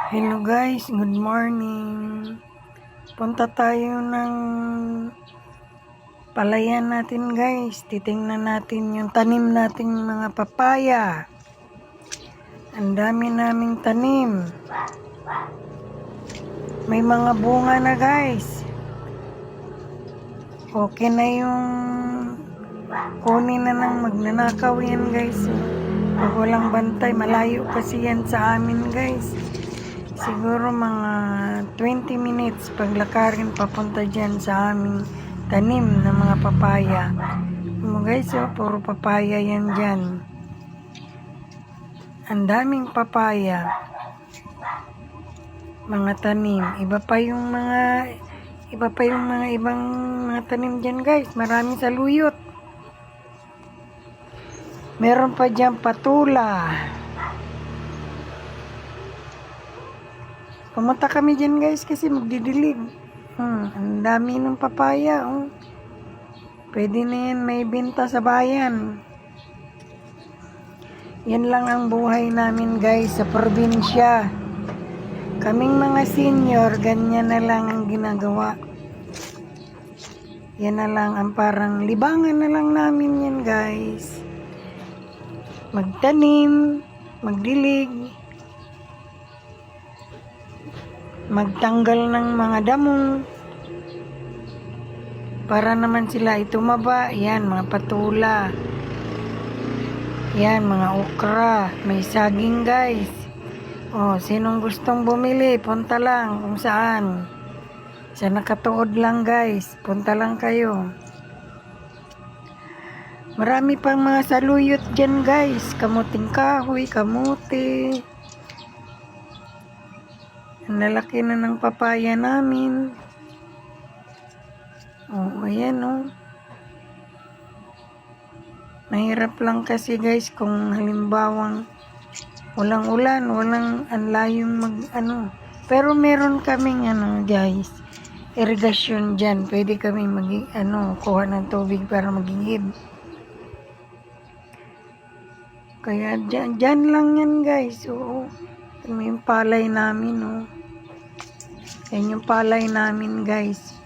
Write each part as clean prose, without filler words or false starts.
Hello guys, good morning. Punta tayo ng palayan natin guys. Titingnan natin yung tanim nating mga papaya. Ang dami naming tanim. May mga bunga na guys. Okay na yung kunin na ng magnanakaw yan guys. Pag walang bantay, malayo kasi yan sa amin guys. Siguro mga 20 minutes paglakarin papunta dyan sa aming tanim ng mga papaya. Guys, puro papaya yan dyan. Ang daming papaya. Mga tanim. Iba pa yung mga ibang mga tanim dyan guys. Maraming saluyot. Meron pa dyan patula. Pumunta kami dyan guys kasi magdidilig. Ang dami ng papaya. Pwede na yan may binta sa bayan. Yan lang ang buhay namin guys sa probinsya. Kaming mga senior, ganyan na lang ang ginagawa. Yan na lang ang parang libangan na lang namin yan guys. Magtanim, magdilig, magtanggal ng mga damo para naman sila itumaba. Yan, mga patula. Yan, mga okra. May saging guys. Sinong gustong bumili, punta lang kung saan. Sa nakatuod lang guys, punta lang kayo. Marami pang mga saluyot dyan guys. Kamuting kahoy, kamuti. Ang lalaki na ng papaya namin. Ayan. Mahirap lang kasi guys kung halimbawang walang ulan, walang anlayong Pero meron kaming guys, irigasyon dyan. Pwede kami kuha ng tubig para magigib. Kaya dyan lang yan guys. May yung palay namin. Yan yung palay namin guys.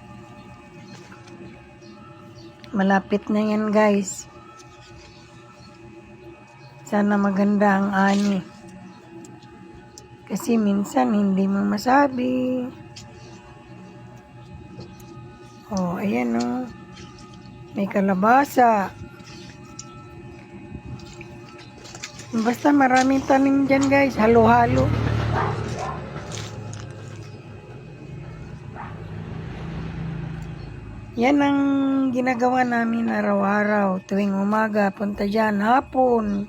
Malapit na yan guys. Sana maganda ang ani. Kasi minsan hindi mo masabi. Ayan. May kalabasa. Basta maraming tanim dyan guys. Halo-halo. Yan ang ginagawa namin araw-araw. Tuwing umaga, punta dyan. Hapon.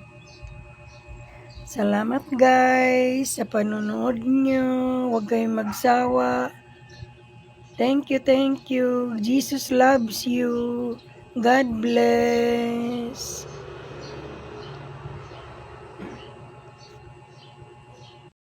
Salamat guys sa panonood nyo. Huwag kayong magsawa. Thank you. Jesus loves you. God bless.